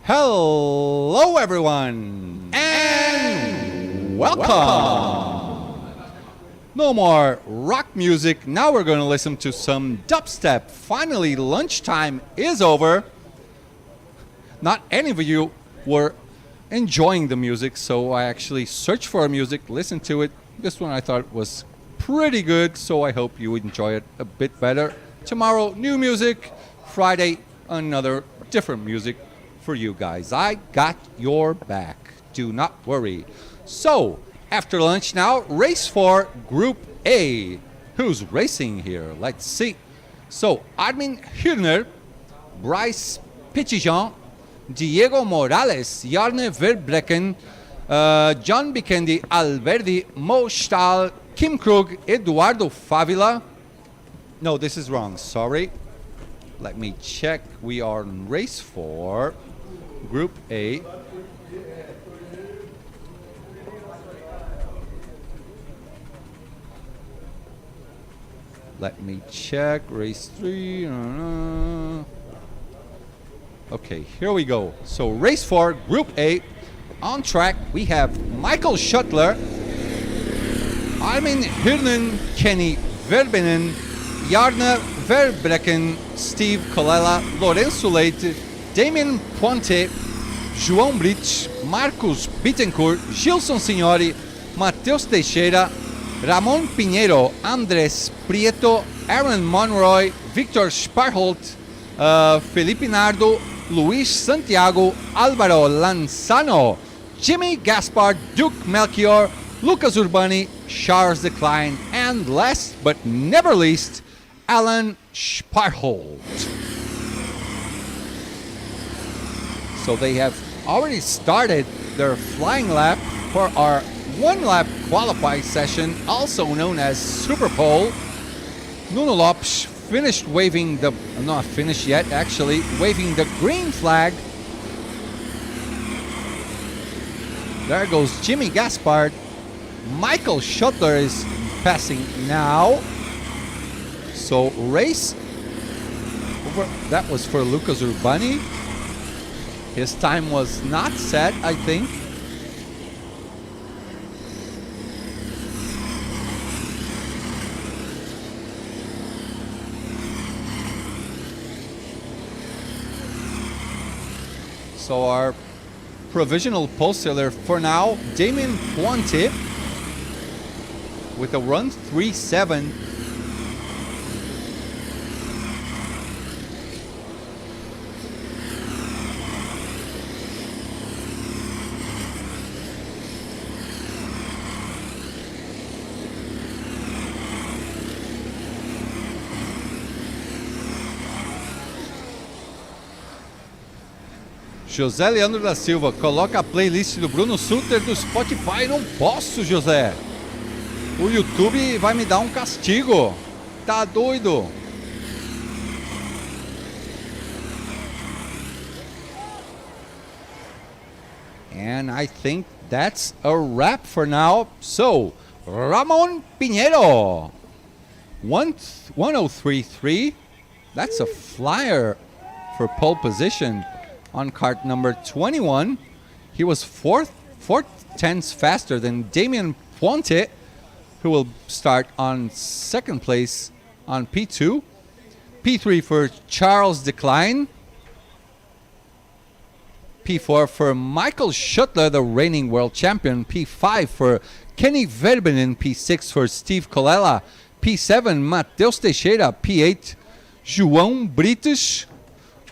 Hello, everyone, and welcome. No more rock music. Now we're going to listen to some dubstep. Finally, lunchtime is over. Not any of you were enjoying the music, so I actually searched for music, listened to it. This one I thought was pretty good, so I hope you enjoy it a bit better. Tomorrow, new music. Friday, another different music for you guys. I got your back. Do not worry. So, after lunch now, race for Group A. Who's racing here? Let's see. So, Armin Hürner, Bryce Pichijan, Diego Morales, Jarne Verbrecken, John Bikendi, Alberdi, Mo Stahl, Kim Krug, Eduardo Favila. No, this is wrong. Sorry. Let me check. We are in race for Group A. Let me check. Race 3. Okay, here we go. So race 4, Group A. On track, we have Michael Schuttler, Armin Hürnen, Kenny Verbenen, Jarne Verbrecken, Steve Colella, Lorenzo Leite, Damien Ponte, João Brits, Marcos Bittencourt, Gilson Signori, Matheus Teixeira, Ramon Pinheiro, Andrés Prieto, Aaron Monroy, Victor Sparholt, Felipe Nardo, Luis Santiago, Álvaro Lanzano, Jimmy Gaspard, Duke Melchior, Lucas Urbani, Charles Decline, and last but never least, Alan Sparholt. So they have already started their flying lap for our one-lap qualifying session, also known as Super Pole. Nuno Lopes finished waving the, not finished yet actually, waving the green flag. There goes Jimmy Gaspard. Michael Schuttler is passing now. So race over, that was for Lucas Urbani. His time was not set, I think. So our provisional pole sailor for now, Damien Puente, with a run 3.7. José Leandro da Silva, coloca a playlist do Bruno Sutter do Spotify. Não posso, José. O YouTube vai me dar um castigo. Tá doido? And I think that's a wrap for now. So, Ramon Pinheiro, 1033. That's a flyer for pole position. On cart number 21, he was four tenths faster than Damien Puente, who will start on second place on P2. P3 for Charles Decline. P4 for Michael Schuttler, the reigning world champion. P5 for Kenny Verbenen. P6 for Steve Colella. P7, Matheus Teixeira. P8, João Brites.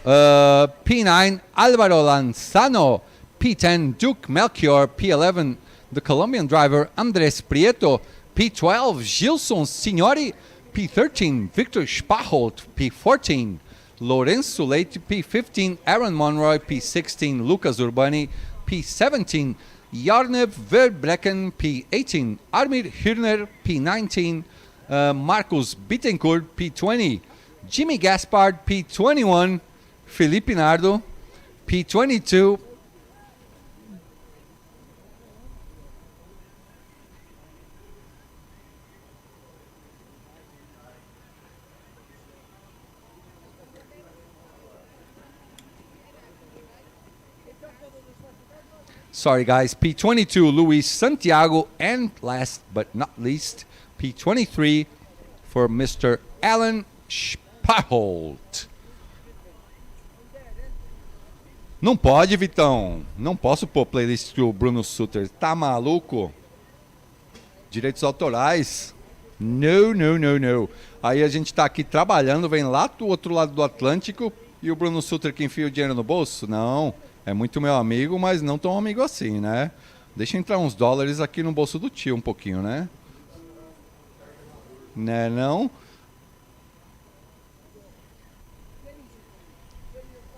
P9, Álvaro Lanzano. P10, Duke Melchior. P11, the Colombian driver Andrés Prieto. P12, Gilson Signori. P13, Victor Sparholt. P14, Lorenzo Leite. P15, Aaron Monroy. P16, Lucas Urbani. P17, Jarne Verbrecken. P18, Armin Hürner. P19, Marcos Bittencourt. P20, Jimmy Gaspard. P21, Felipe Nardo. P22, Sorry, guys. P22, Luis Santiago. And last but not least, P23 for Mr. Alan Spaholt. Não pode, Vitão. Não posso pôr playlist do Bruno Sutter. Tá maluco? Direitos autorais. No, no, no, no. Aí a gente tá aqui trabalhando, vem lá do outro lado do Atlântico e o Bruno Sutter que enfia o dinheiro no bolso? Não. É muito meu amigo, mas não tão amigo assim, né? Deixa entrar uns dólares aqui no bolso do tio um pouquinho, né? Né, não?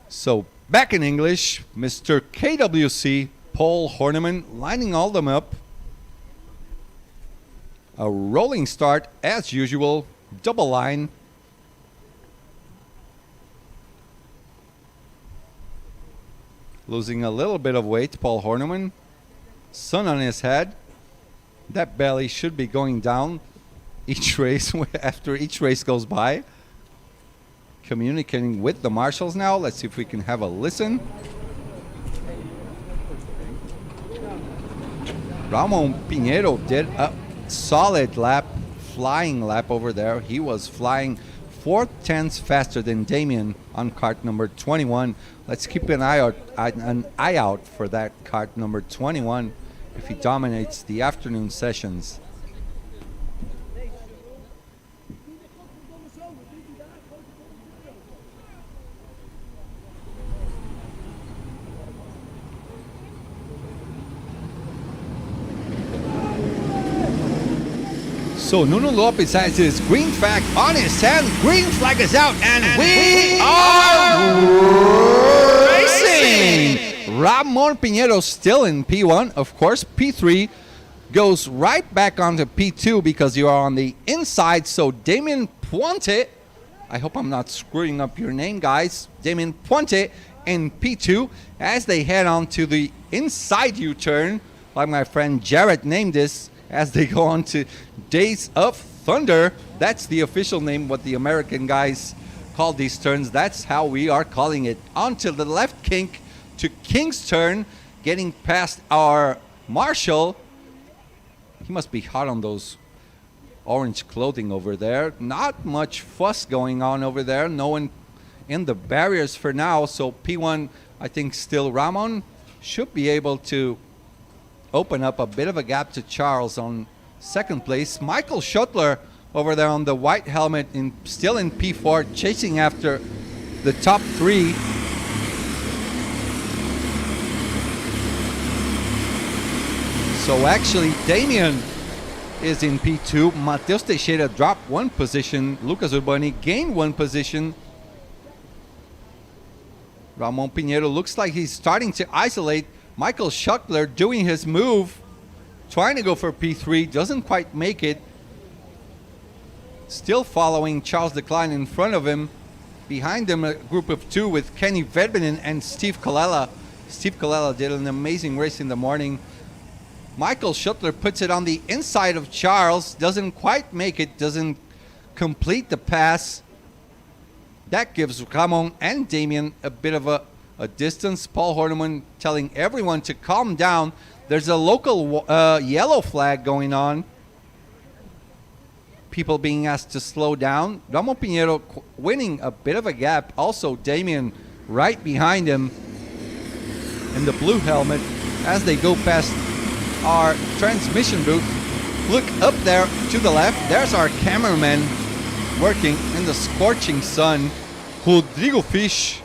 So, back in English, Mr. KWC, Paul Horniman, lining all them up. A rolling start, as usual, double line. Losing a little bit of weight, Paul Horniman. Sun on his head. That belly should be going down each race after each race goes by. Communicating with the marshals now. Let's see if we can have a listen. Ramon Pinheiro did a solid lap, flying lap over there. He was flying 4/10 faster than Damien on cart number 21. Let's keep an eye out for that cart number 21 if he dominates the afternoon sessions. So Nuno Lopez has his green flag on his hand. Green flag is out, and we are racing! Ramon Pinheiro still in P1, of course. P3 goes right back onto P2 because you are on the inside. So Damien Puente, I hope I'm not screwing up your name, guys. Damien Puente in P2 as they head on to the inside U-turn, like my friend Jarrett named this, as they go on to Days of Thunder. That's the official name, what the American guys call these turns. That's how we are calling it. Onto the left kink to King's turn, getting past our Marshall. He must be hot on those orange clothing over there. Not much fuss going on over there. No one in the barriers for now. So P1, I think still Ramon should be able to open up a bit of a gap to Charles on second place. Michael Schuttler over there on the white helmet, still in P4, chasing after the top three. So actually, Damien is in P2. Mateus Teixeira dropped one position. Lucas Urbani gained one position. Ramon Pinheiro looks like he's starting to isolate. Michael Schuttler doing his move, trying to go for P3, doesn't quite make it. Still following Charles Decline in front of him. Behind him, a group of two with Kenny Vedvinen and Steve Colella. Steve Colella did an amazing race in the morning. Michael Schuttler puts it on the inside of Charles, doesn't quite make it, doesn't complete the pass. That gives Ramon and Damien a bit of a distance. Paul Horniman telling everyone to calm down. There's a local yellow flag going on. People being asked to slow down. Ramon Pinheiro winning a bit of a gap. Also Damien right behind him in the blue helmet as they go past our transmission booth. Look up there to the left. There's our cameraman working in the scorching sun. Rodrigo Fish,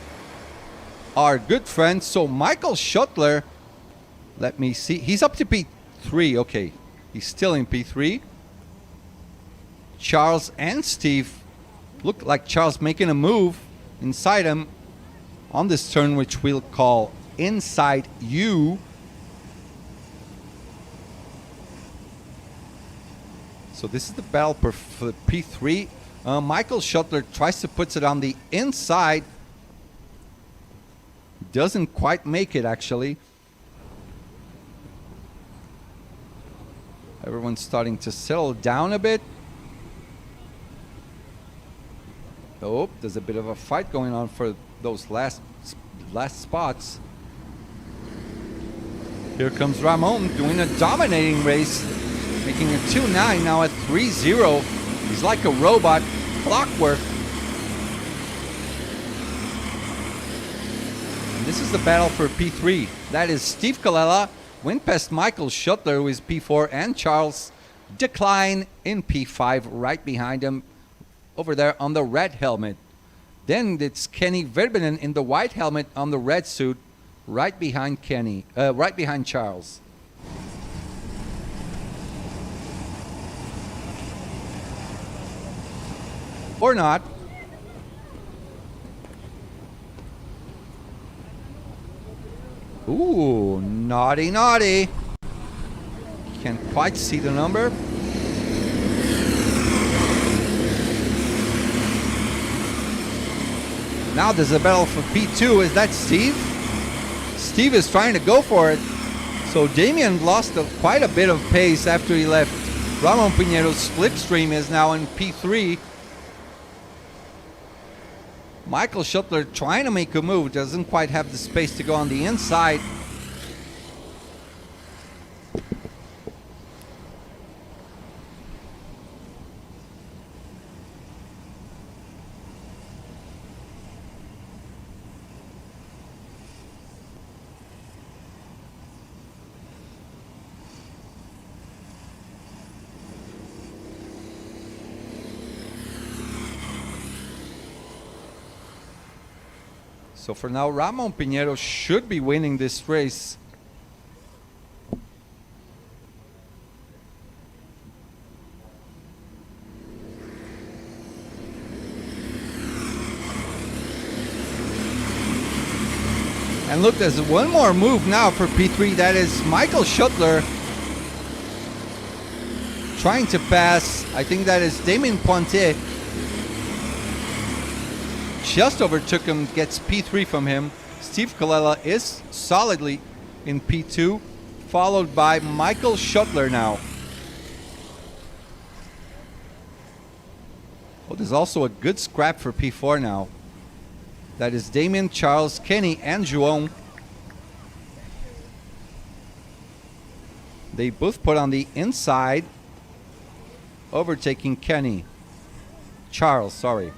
our good friend. So Michael Schuttler, let me see. He's up to P3. Okay, he's still in P3. Charles and Steve look like Charles making a move inside him on this turn, which we'll call inside U. So this is the battle for P3. Michael Schuttler tries to put it on the inside. Doesn't quite make it, actually. Everyone's starting to settle down a bit. Oh, there's a bit of a fight going on for those last spots. Here comes Ramon doing a dominating race, making a 2.9 now at 3.0. He's like a robot, clockwork. And this is the battle for P3. That is Steve Colella, went past Michael Schuttler, who is P4, and Charles Decline in P5, right behind him, over there on the red helmet. Then it's Kenny Verbinen in the white helmet on the red suit, right behind right behind Charles. Or not. Ooh, naughty, naughty. Can't quite see the number. Now there's a battle for P2. Is that Steve? Steve is trying to go for it. So Damien lost quite a bit of pace after he left. Ramon Pinedo's slipstream is now in P3. Michael Schuttler trying to make a move, doesn't quite have the space to go on the inside. So for now, Ramon Pinedo should be winning this race. And look, there's one more move now for P3. That is Michael Schuttler trying to pass. I think that is Damien Pointet. Just overtook him, gets P3 from him. Steve Colella is solidly in P2, followed by Michael Schuttler now. Oh, there's also a good scrap for P4 now. That is Damien, Charles, Kenny, and João. They both put on the inside, overtaking Kenny. Charles, sorry.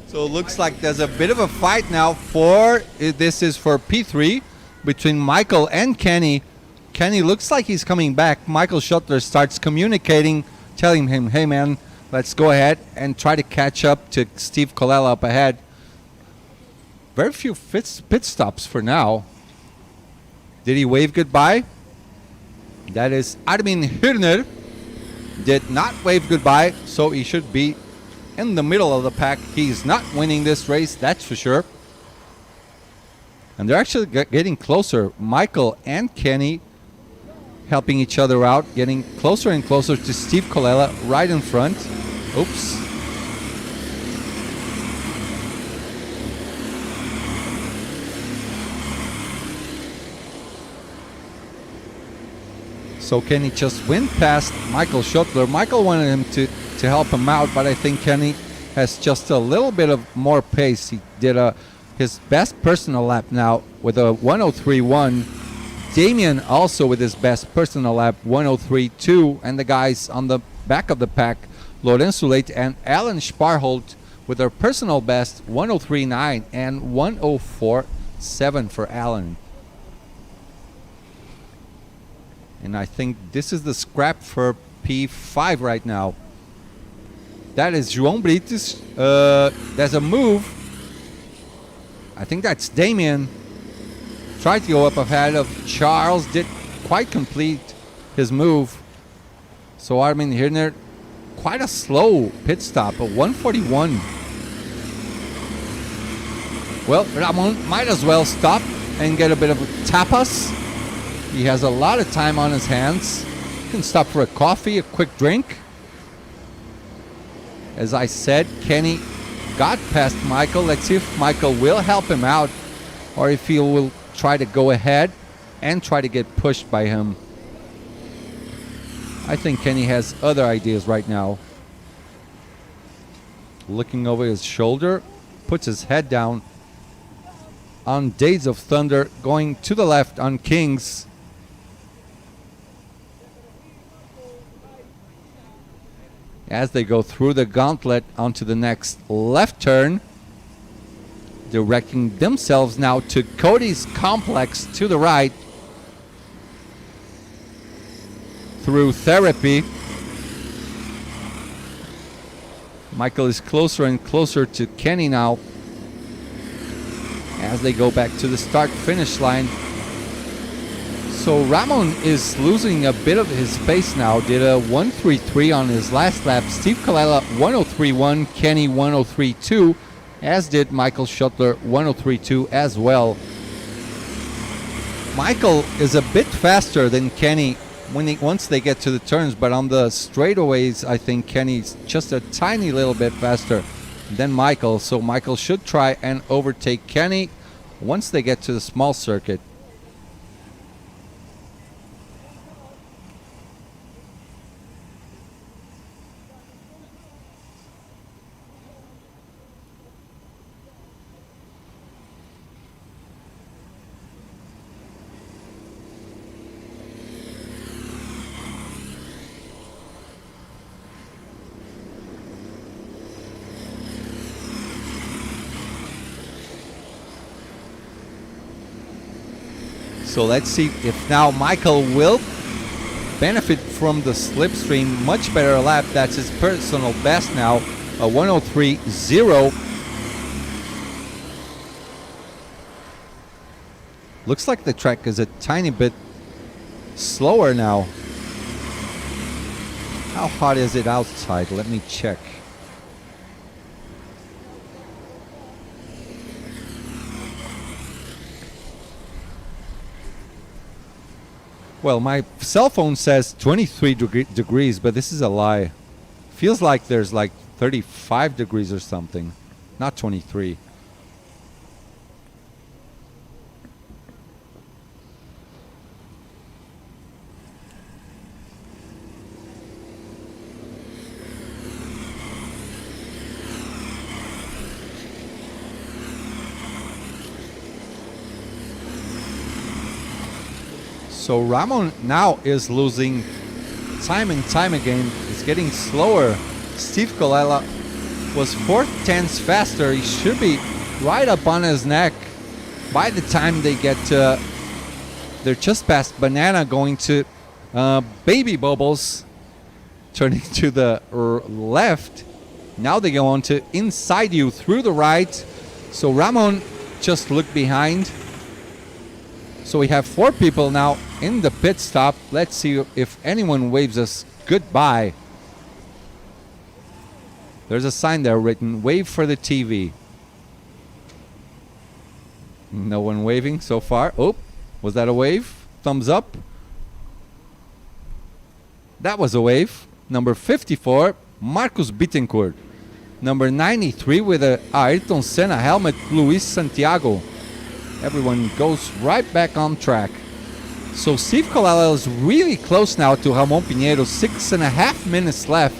So it looks like there's a bit of a fight now this is for P3 between Michael and Kenny. Kenny looks like he's coming back. Michael Schuttler starts communicating, telling him, hey man, let's go ahead and try to catch up to Steve Colella up ahead. Very few pit stops for now. Did he wave goodbye? That is Armin Hirner. Did not wave goodbye, so he should be in the middle of the pack. He's not winning this race, that's for sure. And they're actually getting closer. Michael and Kenny helping each other out, getting closer and closer to Steve Colella right in front. Oops. So Kenny just went past Michael Schuttler. Michael wanted him to help him out, but I think Kenny has just a little bit of more pace. He did his best personal lap now with a 103.1. Damien also with his best personal lap, 103.2. And the guys on the back of the pack, Lorenzo Late and Alan Sparholt with their personal best, 103.9 and 104.7 for Alan. And I think this is the scrap for P5 right now. That is João Brites. There's a move. I think that's Damien. Tried to go up ahead of Charles. Did quite complete his move. So Armin Hirner, quite a slow pit stop, a 141. Well, Ramon might as well stop and get a bit of tapas. He has a lot of time on his hands. He can stop for a coffee, a quick drink. As I said, Kenny got past Michael. Let's see if Michael will help him out or if he will try to go ahead and try to get pushed by him. I think Kenny has other ideas right now. Looking over his shoulder, puts his head down on Days of Thunder, going to the left on Kings. As they go through the gauntlet onto the next left turn, directing themselves now to Cody's complex to the right through Therapy. Michael is closer and closer to Kenny now as they go back to the start-finish line. So Ramon is losing a bit of his pace now. Did a 133 on his last lap. Steve Colella 103.1, Kenny 103.2, as did Michael Schuttler 103.2 as well. Michael is a bit faster than Kenny once they get to the turns, but on the straightaways, I think Kenny's just a tiny little bit faster than Michael. So Michael should try and overtake Kenny once they get to the small circuit. So let's see if now Michael will benefit from the slipstream. Much better lap. That's his personal best now, a 103.0. Looks like the track is a tiny bit slower now. How hot is it outside? Let me check. Well, my cell phone says 23 degrees, but this is a lie. Feels like there's like 35 degrees or something, not 23. So Ramon now is losing time and time again. It's getting slower. Steve Colella was 4/10 faster. He should be right up on his neck by the time they get to... They're just past Banana, going to Baby Bubbles, turning to the left. Now they go on to Inside You through the right. So Ramon just looked behind. So we have 4 people now in the pit stop. Let's see if anyone waves us goodbye. There's a sign there written, "Wave for the TV." No one waving so far. Oh, was that a wave? Thumbs up. That was a wave. Number 54, Marcos Bittencourt. Number 93 with a Ayrton Senna helmet, Luis Santiago. Everyone goes right back on track. So Steve Colella is really close now to Ramon Pinheiro. 6.5 minutes left.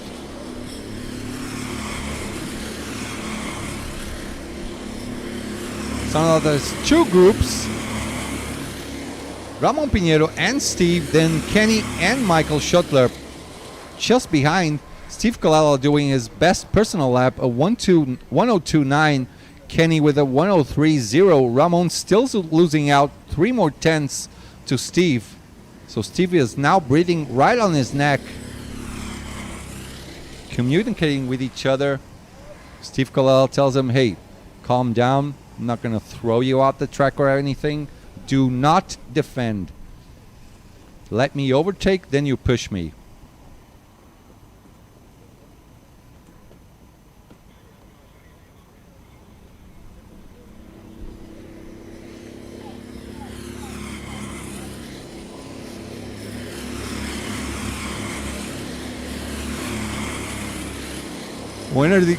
So now there's two groups. Ramon Pinheiro and Steve, then Kenny and Michael Schuttler. Just behind, Steve Colella doing his best personal lap, a 102.9. Kenny with a 103.0. Ramon still losing out 3 more tenths to Steve. So Steve is now breathing right on his neck. Communicating with each other. Steve Colella tells him, hey, calm down. I'm not going to throw you out the track or anything. Do not defend. Let me overtake, then you push me. When are the...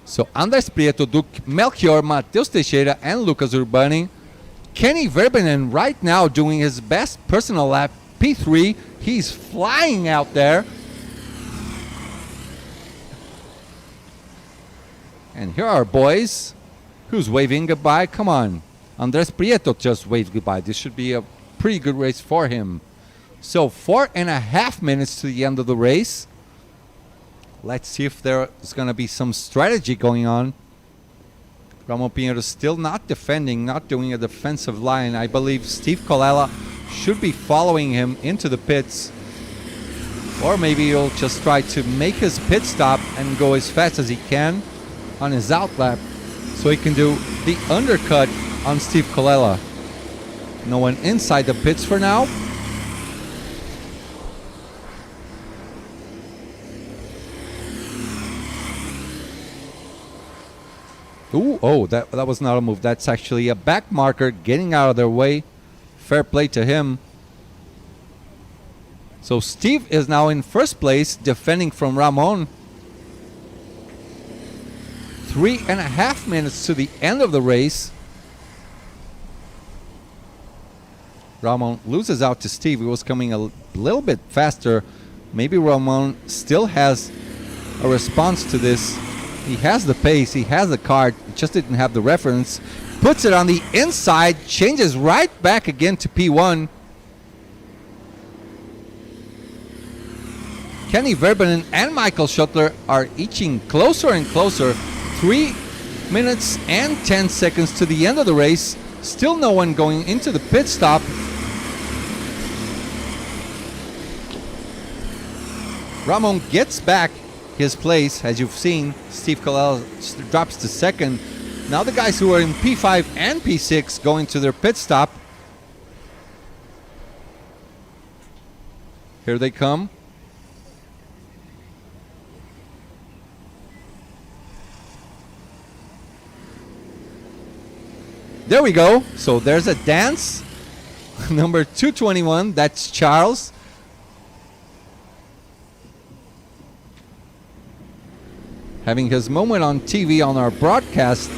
So Andres Prieto, Duque, Melchior, Mateus Teixeira, and Lucas Urbani. Kenny Verbenen right now doing his best personal lap, P3. He's flying out there. And here are boys. Who's waving goodbye? Come on. Andres Prieto just waved goodbye. This should be a pretty good race for him. So 4.5 minutes to the end of the race. Let's see if there's going to be some strategy going on. Ramon Pinheiro still not defending, not doing a defensive line. I believe Steve Colella should be following him into the pits. Or maybe he'll just try to make his pit stop and go as fast as he can on his out lap so he can do the undercut on Steve Colella. No one inside the pits for now. Ooh, oh, that was not a move. That's actually a back marker getting out of their way. Fair play to him. So Steve is now in first place, defending from Ramon. 3.5 minutes to the end of the race. Ramon loses out to Steve. He was coming a little bit faster. Maybe Ramon still has a response to this. He has the pace, he has the card, just didn't have the reference. Puts it on the inside, changes right back again to P1. Kenny Verbenen and Michael Schuttler are inching closer and closer. 3 minutes and 10 seconds to the end of the race. Still no one going into the pit stop. Ramon gets back his place, as you've seen. Steve Colella drops to second. Now the guys who are in P5 and P6 going to their pit stop. Here they come. There we go. So there's a dance. Number 221, that's Charles. Having his moment on TV on our broadcast.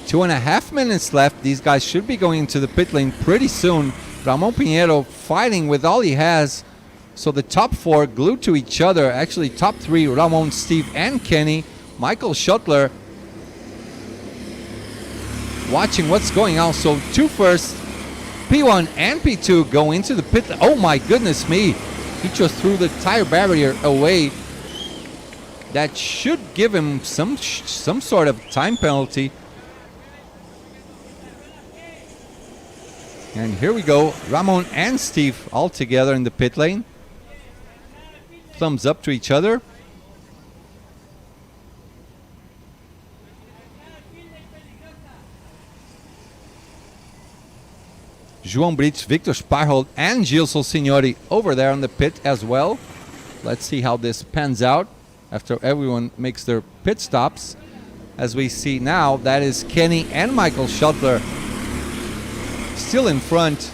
2.5 minutes left. These guys should be going into the pit lane pretty soon. Ramon Pinheiro fighting with all he has. So the top 4 glued to each other. Actually, top 3, Ramon, Steve, and Kenny. Michael Schuttler watching what's going on. So 2 first, P1 and P2 go into the pit. Oh my goodness me. He just threw the tire barrier away. That should give him some sort of time penalty. And here we go. Ramon and Steve all together in the pit lane. Thumbs up to each other. João Brits, Victor Sparhold, and Gilson Signori over there on the pit as well. Let's see how this pans out after everyone makes their pit stops. As we see now, that is Kenny and Michael Schuttler still in front.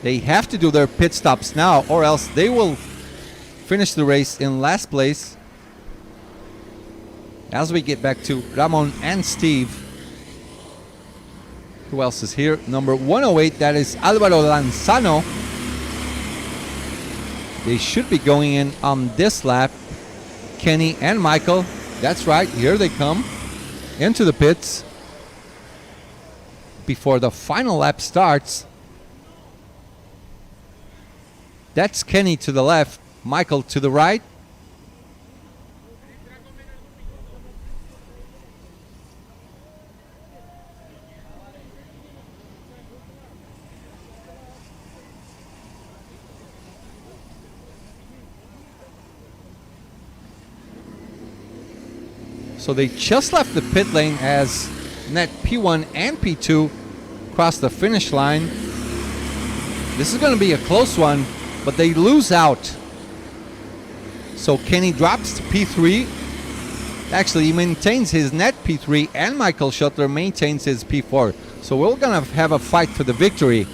They have to do their pit stops now, or else they will finish the race in last place. As we get back to Ramon and Steve. Who else is here? Number 108, that is Alvaro Lanzano. They should be going in on this lap. Kenny and Michael. That's right, here they come into the pits before the final lap starts. That's Kenny to the left, Michael to the right. So they just left the pit lane as net P1 and P2 cross the finish line. This is going to be a close one, but they lose out. So Kenny drops to P3. Actually, he maintains his net P3, and Michael Schuttler maintains his P4. So we're going to have a fight for the victory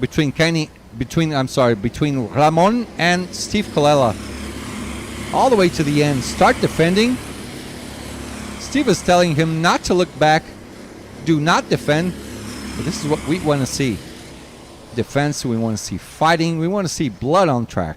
between Ramon and Steve Colella. All the way to the end. Start defending. Steve is telling him not to look back, do not defend. But this is what we want to see. Defense, we want to see fighting, we want to see blood on track.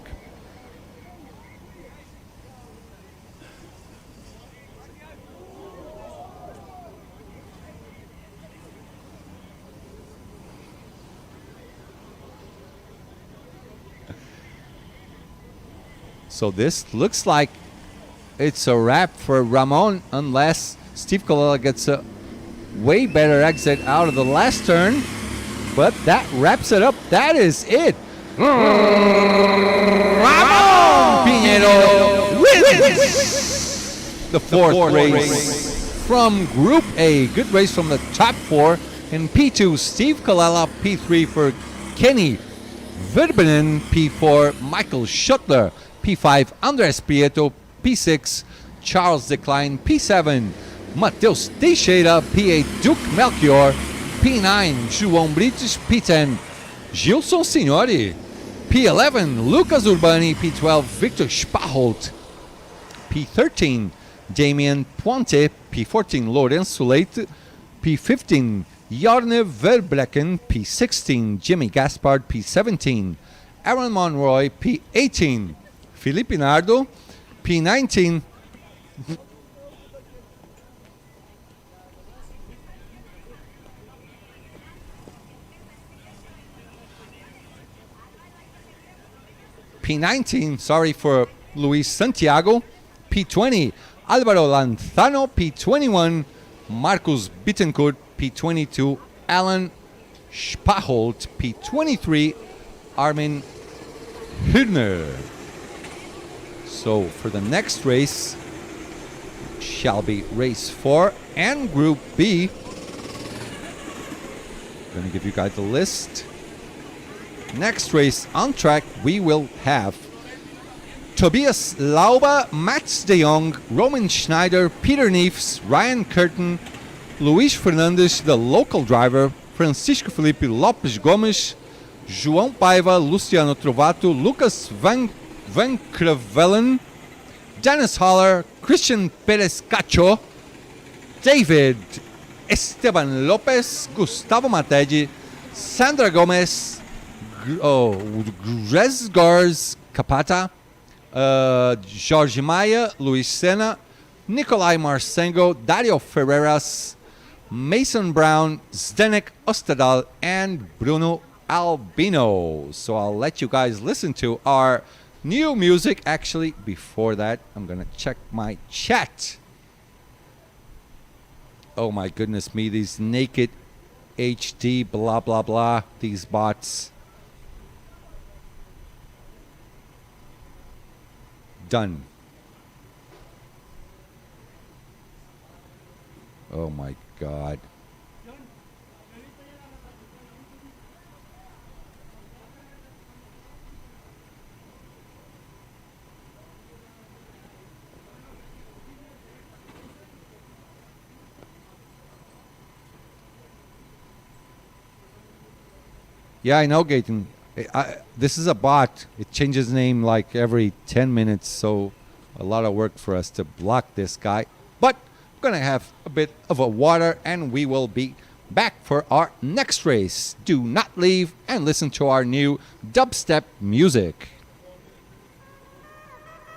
So this looks like it's a wrap for Ramon unless Steve Colella gets a way better exit out of the last turn. But that wraps it up. That is it. Ramon Pinedo wins the fourth race from Group A. Good race from the top four. In P2, Steve Colella. P3 for Kenny Verbanen. P4, Michael Schuttler. P5, Andres Prieto. P6, Charles Decline. P7, Mateus Teixeira. P8, Duke Melchior. P9, João Brites. P10, Gilson Signori. P11, Lucas Urbani. P12, Victor Sparholt. P13, Damian Puente. P14, Lourenço Leite. P15, Jarne Verbrecken. P16, Jimmy Gaspard. P17, Aaron Monroy. P18, Felipe Nardo. P19, sorry for Luis Santiago. P20, Alvaro Lanzano. P21, Marcus Bittencourt. P22, Alan Spaholt. P23, Armin Hübner. So for the next race, shall be race 4 and Group B. I'm going to give you guys the list. Next race on track, we will have Tobias Lauba, Mats de Jong, Roman Schneider, Peter Neefs, Ryan Curtin, Luis Fernandes, the local driver, Francisco Felipe Lopes Gomes, João Paiva, Luciano Trovato, Lucas Van Crevelen, Dennis Holler, Christian Perez Cacho, David Esteban Lopez, Gustavo Matedi, Sandra Gomez, Gresgars Capata, Jorge Maia, Luis Sena, Nikolai Marcengo, Dario Ferreras, Mason Brown, Zdenek Ostadal, and Bruno Albino. So I'll let you guys listen to our new music. Actually, before that, I'm gonna check my chat. Oh my goodness me, these naked HD blah blah blah, these bots. Done. Oh my God. Yeah, I know, Gaten. This is a bot. It changes name like every 10 minutes, so a lot of work for us to block this guy. But we're going to have a bit of a water, and we will be back for our next race. Do not leave and listen to our new dubstep music.